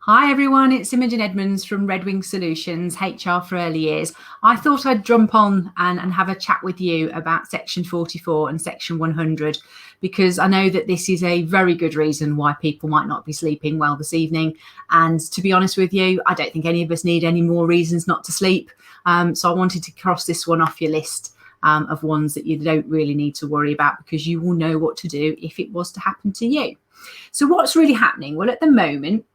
Hi everyone, it's Imogen Edmonds from Red Wing Solutions, HR for Early Years. I thought I'd jump on and have a chat with you about Section 44 and Section 100 because I know that this is a very good reason why people might not be sleeping well this evening. And to be honest with you, I don't think any of us need any more reasons not to sleep. So I wanted to cross this one off your list of ones that you don't really need to worry about because you will know what to do if it was to happen to you. So what's really happening? Well, at the moment,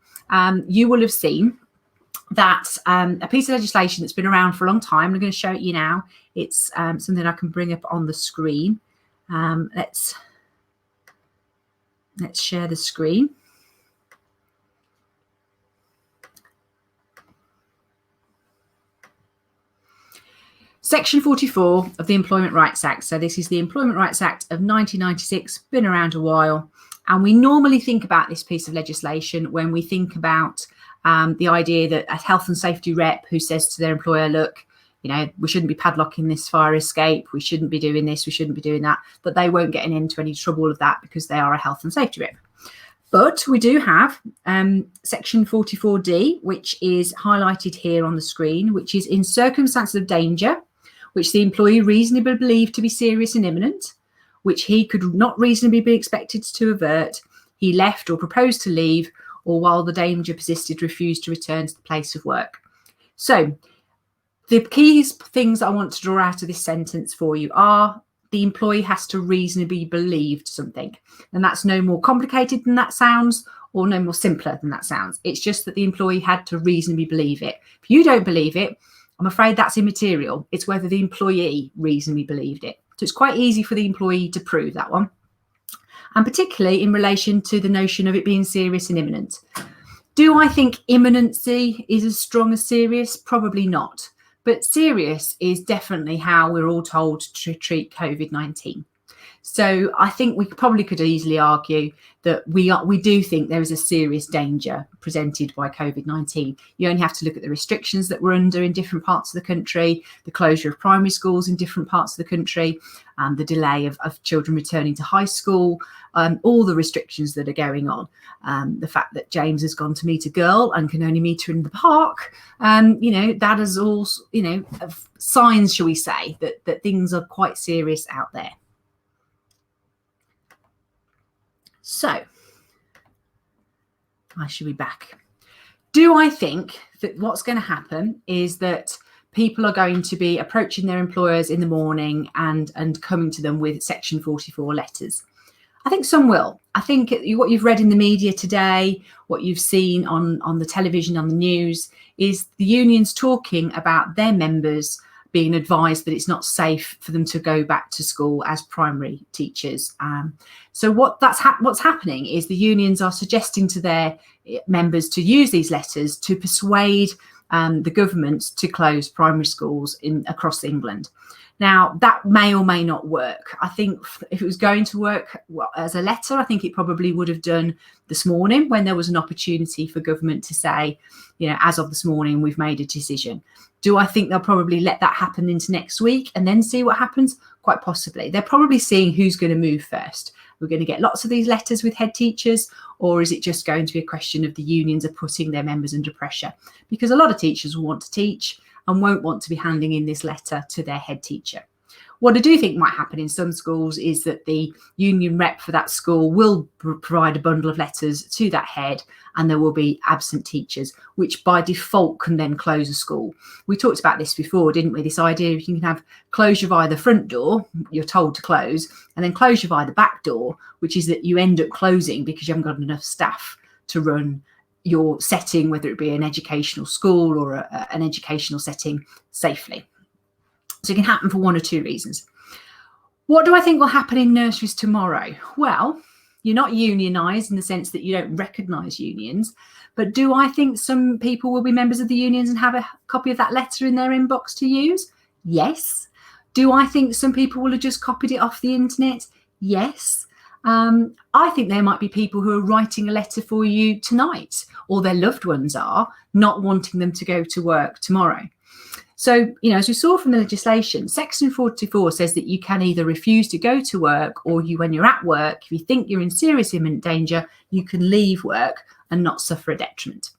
you will have seen that a piece of legislation that's been around for a long time. I'm going to show it you now. It's something I can bring up on the screen. Let's share the screen. Section 44 of the Employment Rights Act. So this is the Employment Rights Act of 1996, been around a while. And we normally think about this piece of legislation when we think about the idea that a health and safety rep who says to their employer, look, you know, we shouldn't be padlocking this fire escape. We shouldn't be doing this. We shouldn't be doing that. But they won't get into any trouble of that because they are a health and safety rep. But we do have Section 44D, which is highlighted here on the screen, which is in circumstances of danger, which the employee reasonably believed to be serious and imminent, which he could not reasonably be expected to avert, he left or proposed to leave, or while the danger persisted, refused to return to the place of work. So the key things I want to draw out of this sentence for you are the employee has to reasonably believe something. And that's no more complicated than that sounds, or no more simpler than that sounds. It's just that the employee had to reasonably believe it. If you don't believe it, I'm afraid that's immaterial. It's whether the employee reasonably believed it. So it's quite easy for the employee to prove that one. And particularly in relation to the notion of it being serious and imminent. Do I think imminency is as strong as serious? Probably not. But serious is definitely how we're all told to treat COVID-19. So I think we probably could easily argue that we do think there is a serious danger presented by COVID-19. You only have to look at the restrictions that we're under in different parts of the country, the closure of primary schools in different parts of the country, the delay of children returning to high school, all the restrictions that are going on. The fact that James has gone to meet a girl and can only meet her in the park, that is all, signs, shall we say, that things are quite serious out there. So, I should be back. Do I think that what's going to happen is that people are going to be approaching their employers in the morning and coming to them with Section 44 letters? I think some will. I think what you've read in the media today, what you've seen on the television, on the news, is the unions talking about their members being advised that it's not safe for them to go back to school as primary teachers. So what's happening is the unions are suggesting to their members to use these letters to persuade the government to close primary schools across England. Now, that may or may not work. I think if it was going to work as a letter, I think it probably would have done this morning when there was an opportunity for government to say, as of this morning, we've made a decision. Do I think they'll probably let that happen into next week and then see what happens? Quite possibly. They're probably seeing who's going to move first. We're going to get lots of these letters with head teachers, or is it just going to be a question of the unions are putting their members under pressure? Because a lot of teachers will want to teach and won't want to be handing in this letter to their head teacher. What I do think might happen in some schools is that the union rep for that school will provide a bundle of letters to that head, and there will be absent teachers, which by default can then close a school. We talked about this before, didn't we? This idea of you can have closure via the front door, you're told to close, and then closure via the back door, which is that you end up closing because you haven't got enough staff to run your setting, whether it be an educational school or an educational setting, safely. So it can happen for one or two reasons. What do I think will happen in nurseries tomorrow? Well, you're not unionised in the sense that you don't recognise unions, but do I think some people will be members of the unions and have a copy of that letter in their inbox to use? Yes. Do I think some people will have just copied it off the internet? Yes. I think there might be people who are writing a letter for you tonight, or their loved ones are, not wanting them to go to work tomorrow. So, as we saw from the legislation, Section 44 says that you can either refuse to go to work, or when you're at work, if you think you're in serious imminent danger, you can leave work and not suffer a detriment.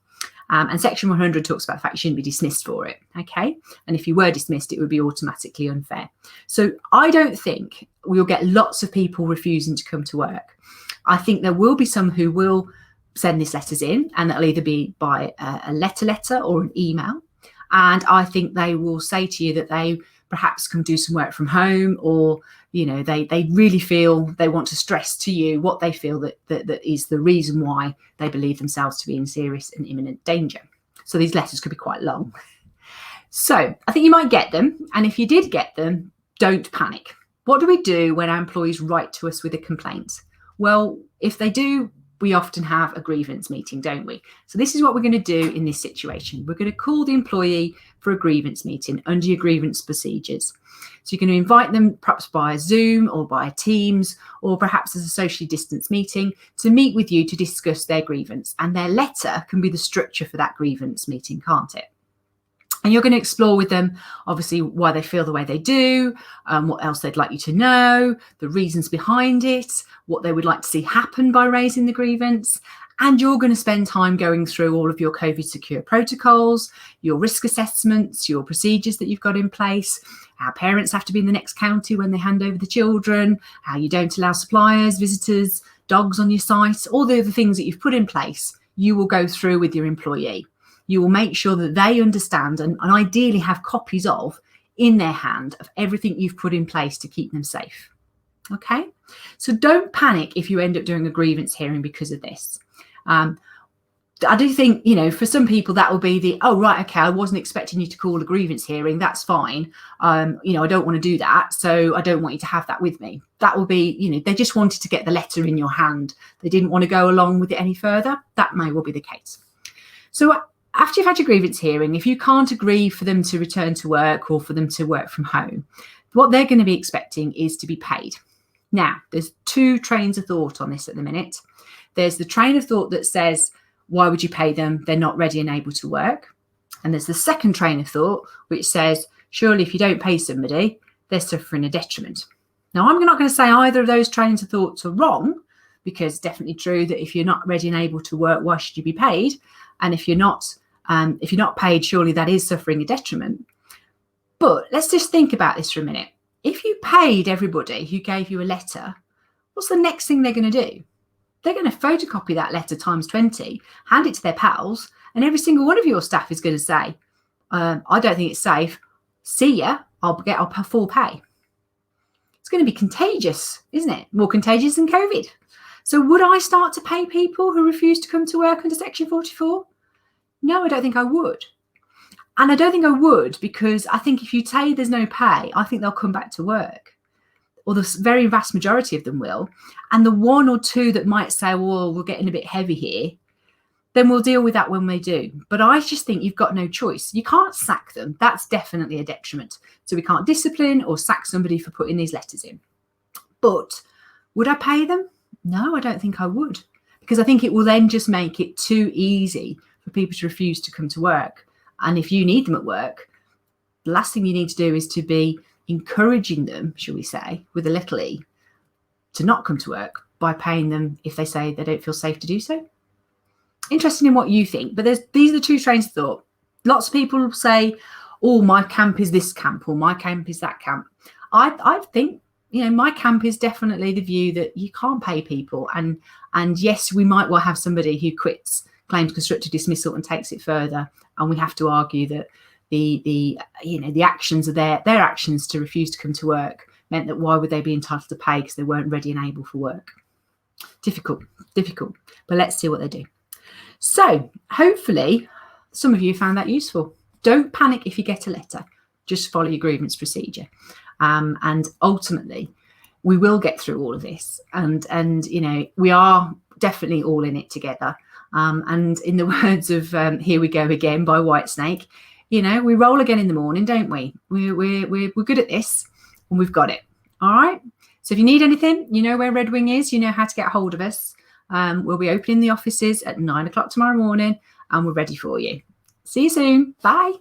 And section 100 talks about the fact you shouldn't be dismissed for it. Okay. And if you were dismissed, it would be automatically unfair. So I don't think we'll get lots of people refusing to come to work. I think there will be some who will send these letters in, and that'll either be by a letter or an email. And I think they will say to you that they perhaps can do some work from home, or they really feel they want to stress to you what they feel that is the reason why they believe themselves to be in serious and imminent danger. So these letters could be quite long. So I think you might get them. And if you did get them, don't panic. What do we do when our employees write to us with a complaint? Well, if they do, we often have a grievance meeting, don't we? So this is what we're going to do in this situation. We're going to call the employee for a grievance meeting under your grievance procedures. So you're going to invite them perhaps by Zoom or by Teams, or perhaps as a socially distanced meeting, to meet with you to discuss their grievance. And their letter can be the structure for that grievance meeting, can't it? And you're going to explore with them, obviously, why they feel the way they do, what else they'd like you to know, the reasons behind it, what they would like to see happen by raising the grievance. And you're going to spend time going through all of your COVID secure protocols, your risk assessments, your procedures that you've got in place, how parents have to be in the next county when they hand over the children, how you don't allow suppliers, visitors, dogs on your site, all the other things that you've put in place, you will go through with your employee. You will make sure that they understand and ideally have copies of in their hand of everything you've put in place to keep them safe. Okay, so don't panic if you end up doing a grievance hearing because of this. I do think, for some people that will be oh, right, okay, I wasn't expecting you to call a grievance hearing. That's fine. I don't want to do that. So I don't want you to have that with me. That will be, they just wanted to get the letter in your hand. They didn't want to go along with it any further. That may well be the case. So after you've had your grievance hearing, if you can't agree for them to return to work or for them to work from home, what they're going to be expecting is to be paid. Now, there's two trains of thought on this at the minute. There's the train of thought that says, why would you pay them? They're not ready and able to work. And there's the second train of thought, which says, surely if you don't pay somebody, they're suffering a detriment. Now, I'm not going to say either of those trains of thoughts are wrong, because it's definitely true that if you're not ready and able to work, why should you be paid? And if you're not paid, surely that is suffering a detriment. But let's just think about this for a minute. If you paid everybody who gave you a letter, what's the next thing they're going to do? They're going to photocopy that letter times 20, hand it to their pals, and every single one of your staff is going to say, I don't think it's safe. See ya. I'll full pay. It's going to be contagious, isn't it? More contagious than COVID. So would I start to pay people who refuse to come to work under Section 44? No, I don't think I would. And I don't think I would because I think if you say there's no pay, I think they'll come back to work. Or the very vast majority of them will. And the one or two that might say, well, we're getting a bit heavy here, then we'll deal with that when they do. But I just think you've got no choice. You can't sack them. That's definitely a detriment. So we can't discipline or sack somebody for putting these letters in. But would I pay them? No, I don't think I would. Because I think it will then just make it too easy for people to refuse to come to work. And if you need them at work, the last thing you need to do is to be encouraging them, shall we say, with a little e, to not come to work by paying them if they say they don't feel safe to do so. Interested in what you think, but these are the two trains of thought. Lots of people say, oh, my camp is this camp or my camp is that camp. I think, my camp is definitely the view that you can't pay people. And yes, we might well have somebody who quits, claims constructive dismissal and takes it further. And we have to argue that the actions of their actions to refuse to come to work meant that why would they be entitled to pay because they weren't ready and able for work? Difficult. But let's see what they do. So hopefully some of you found that useful. Don't panic if you get a letter. Just follow your grievance procedure. And ultimately, we will get through all of this. And we are definitely all in it together. And in the words of Here We Go Again by Whitesnake, we roll again in the morning, don't we? We're good at this and we've got it. All right. So if you need anything, you know where Red Wing is. You know how to get hold of us. We'll be opening the offices at 9 o'clock tomorrow morning and we're ready for you. See you soon. Bye.